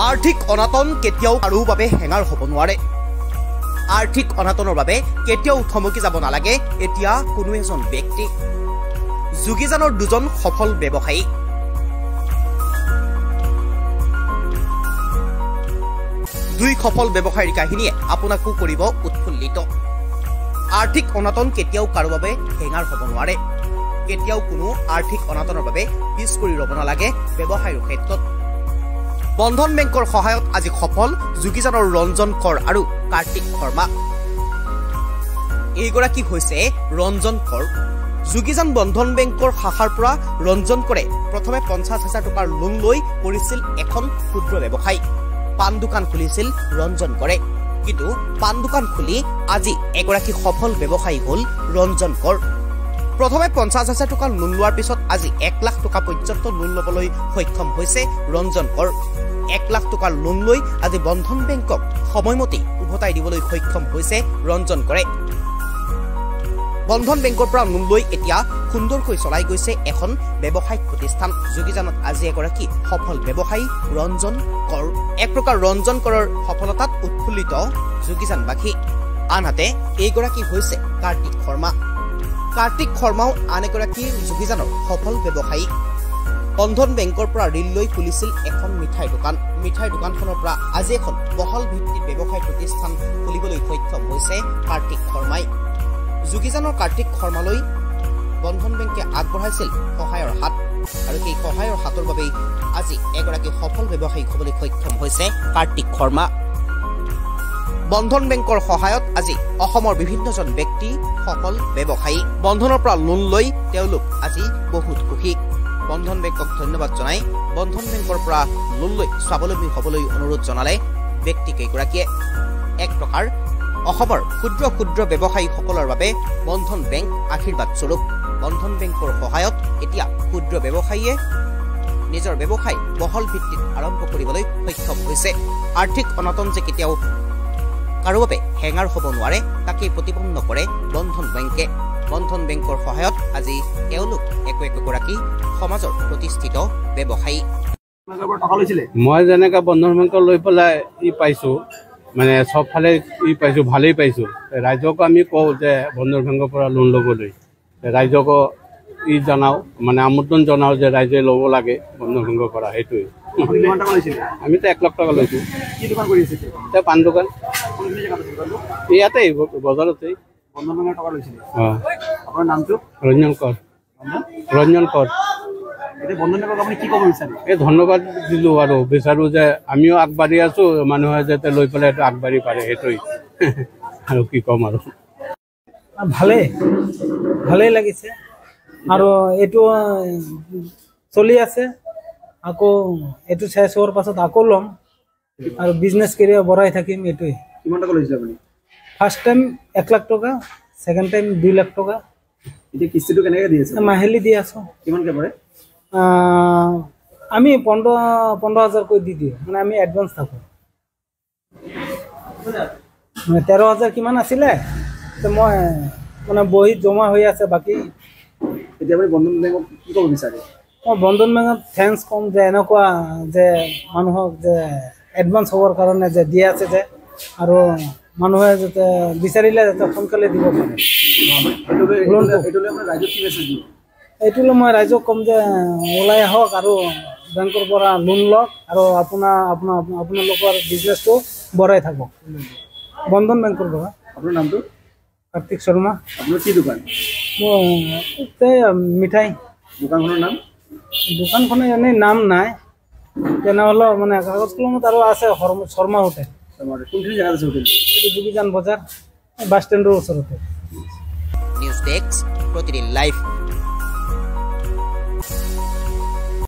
আৰ্থিক অনাটন কেতিয়াও কাৰো বাবে হেঙাৰ হ'ব নোৱাৰে। আৰ্থিক অনাটনৰ বাবে কেতিয়াও থমকি যাব নালাগে এতিয়া কোনো এজন ব্যক্তি। যোগীজানৰ দুজন সফল ব্যৱসায়ী। দুই সফল ব্যৱসায়ীৰ কাহিনীয়ে আপোনাকো কৰিব উৎফুল্লিত। আৰ্থিক অনাটন কেতিয়াও কাৰো বাবে হেঙাৰ হ'ব নোৱাৰে। কেতিয়াও কোনো আৰ্থিক অনাটনৰ বাবে পিছ পৰি ৰ'ব নালাগে ব্যৱসায়ৰ ক্ষেত্ৰত। বন্ধন বেংকৰ সহায়ত আজি সফল যোগীজানৰ ৰঞ্জন কৰ আৰু কাৰ্তিক শৰ্মা। এইগৰাকী হৈছে ৰঞ্জন কৰ। যোগীজান বন্ধন বেংকৰ শাখাৰ পৰা ৰঞ্জন কৰে প্ৰথমে 50,000 টকাৰ লোন লৈ কৰিছিল এখন ক্ষুদ্ৰ ব্যৱসায়। পাণ দোকান খুলিছিল ৰঞ্জন কৰে। কিন্তু পাণ দোকান খুলি আজি এগৰাকী সফল ব্যৱসায়ী হ'ল ৰঞ্জন কৰ। প্ৰথমে 50,000 টকা লোন লোৱাৰ পিছত আজি 1 লাখ টকা পৰ্যন্ত লোন ল'বলৈ সক্ষম হৈছে ৰঞ্জন কৰ। 1 লাখ টকাৰ লোন লৈ আজি বন্ধন বেংকক সময়মতে উভতাই দিবলৈ সক্ষম হৈছে ৰঞ্জন কৰে। বন্ধন বেংকৰ পৰা লোন লৈ এতিয়া সুন্দৰকৈ চলাই গৈছে এখন ব্যৱসায়িক প্ৰতিষ্ঠান। যোগীজানত আজি এগৰাকী সফল ব্যৱসায়ী ৰঞ্জন কৰ। এক প্ৰকাৰ ৰঞ্জন কৰৰ সফলতাত উৎফুল্লিত যোগীজানবাসী। আনহাতে এইগৰাকী হৈছে কাৰ্তিক শৰ্মা। কাৰ্তিক শৰ্মাও আন এগৰাকী যোগীজানৰ সফল ব্যৱসায়ী। বন্ধন বেংকৰ পৰা ঋণ লৈ খুলিছিল এখন মিঠাইৰ দোকান। মিঠাইৰ দোকানখনৰ পৰা আজি এখন বহল ভিত্তিত ব্যৱসায় প্ৰতিষ্ঠান খুলিবলৈ সক্ষম হৈছে কাৰ্তিক শৰ্মাই। যোগীজানৰ কাৰ্তিক শৰ্মালৈ বন্ধন বেংকে আগবঢ়াইছিল সহায়ৰ হাত আৰু সেই সহায়ৰ হাতৰ বাবেই আজি এগৰাকী সফল ব্যৱসায়ী হ'বলৈ সক্ষম হৈছে কাৰ্তিক শৰ্মা। বন্ধন বেংকৰ সহায়ত আজি অসমৰ বিভিন্নজন ব্যক্তি সফল ব্যৱসায়ী। বন্ধনৰ পৰা লোন লৈ তেওঁলোক আজি বহুত সুখী। বন্ধন বেংকক ধন্যবাদ জনাই বন্ধন বেংকৰ পৰা লোন লৈ স্বাৱলম্বী হ'বলৈ অনুৰোধ জনালে ব্যক্তিকেইগৰাকীয়ে। এক প্ৰকাৰ অসমৰ ক্ষুদ্ৰ ক্ষুদ্ৰ ব্যৱসায়ীসকলৰ বাবে বন্ধন বেংক আশীৰ্বাদ স্বৰূপ। বন্ধন বেংকৰ সহায়ত এতিয়া ক্ষুদ্ৰ ব্যৱসায়ীয়ে নিজৰ ব্যৱসায় বহল ভিত্তিত আৰম্ভ কৰিবলৈ সক্ষম হৈছে। আৰ্থিক অনাটন যে কেতিয়াও কাৰো বাবে হেঙাৰ হ'ব নোৱাৰে তাকেই প্ৰতিপন্ন কৰে বন্ধন বেংকে। বন্ধন বেংকৰ সহায়ত আজি এওঁলোক একোগৰাকী সমাজৰ প্ৰতিষ্ঠিত ব্যৱসায়ী। মই যেনেকৈ বন্ধন বেংকৰ লৈ পেলাই পাইছোঁ মানে চবফালে পাইছোঁ, ভালেই পাইছোঁ। ৰাইজকো আমি কওঁ যে বন্ধন বেংকৰ পৰা লোন ল'বলৈ। ৰাইজকো জনাওঁ মানে আমন্ত্ৰণ জনাওঁ যে ৰাইজে ল'ব লাগে বন্ধন বেংকৰ পৰা। সেইটোৱে আমিতো 1 লাখ টকা লৈছোঁ। এতিয়া পাণ দোকান ইয়াতে বজাৰতেই। ৰঞ্জন কৰ। ৰঞ্জন কৰ। এই ধন্যবাদ দিলোঁ আৰু বিচাৰোঁ যে আমিও আগবাঢ়ি আছোঁ, মানুহে যাতে লৈ পেলাই এইটো আগবাঢ়ি পাৰে সেইটোৱেই আৰু কি ক'ম আৰু। ভালেই লাগিছে আৰু এইটো চলি আছে। আকৌ এইটো শেষ হোৱাৰ পাছত আকৌ ল'ম আৰু বিজনেছ কেৰিয়াৰ বঢ়াই থাকিম। এইটোৱে। কিমান টকা লৈছিলে আপুনি? ফাৰ্ষ্ট টাইম 1 লাখ টকা, ছেকেণ্ড টাইম 2 লাখ টকা। এতিয়া কিস্তিটো কেনেকৈ দি আছে? মাহিলী দি আছোঁ। কিমানকৈ পৰে? আমি 15,000কৈ দি দিওঁ, মানে আমি এডভান্স থাকোঁ। মানে 13,000 কিমান আছিলে, মই মানে বহীত জমা হৈ আছে বাকী। এতিয়া আপুনি বন্ধন বেংকক কি ক'ব বিচাৰে? মই বন্ধন বেংকত থেংকছ ক'ম যে এনেকুৱা যে মানুহক যে এডভান্স হ'বৰ কাৰণে যে দি আছে যে, আৰু মানুহে যাতে বিচাৰিলে যাতে সোনকালে দিব পাৰে। এইটোলৈ মই ৰাইজক ক'ম যে ওলাই আহক আৰু বেংকৰ পৰা লোন লওক আৰু আপোনালোকৰ বিজনেছটো বঢ়াই থাকক বন্ধন বেংকৰ পৰা। আপোনাৰ নামটো? কাৰ্তিক শৰ্মা। আপোনাৰ কি দোকান? মোৰ মিঠাই দোকানখনৰ নাম? দোকানখনে এনেই নাম নাই, তেনেহ'লেও মানে কাগজ কলমত আৰু আছে শৰ্মা হোটেল। কোনখিনি জেগাত আছে হোটেল? এইটো যোগীজান বজাৰ বাছ ষ্টেণ্ডৰ ওচৰতে। নিউজ ডেস্ক প্ৰতিদিন লাইভ।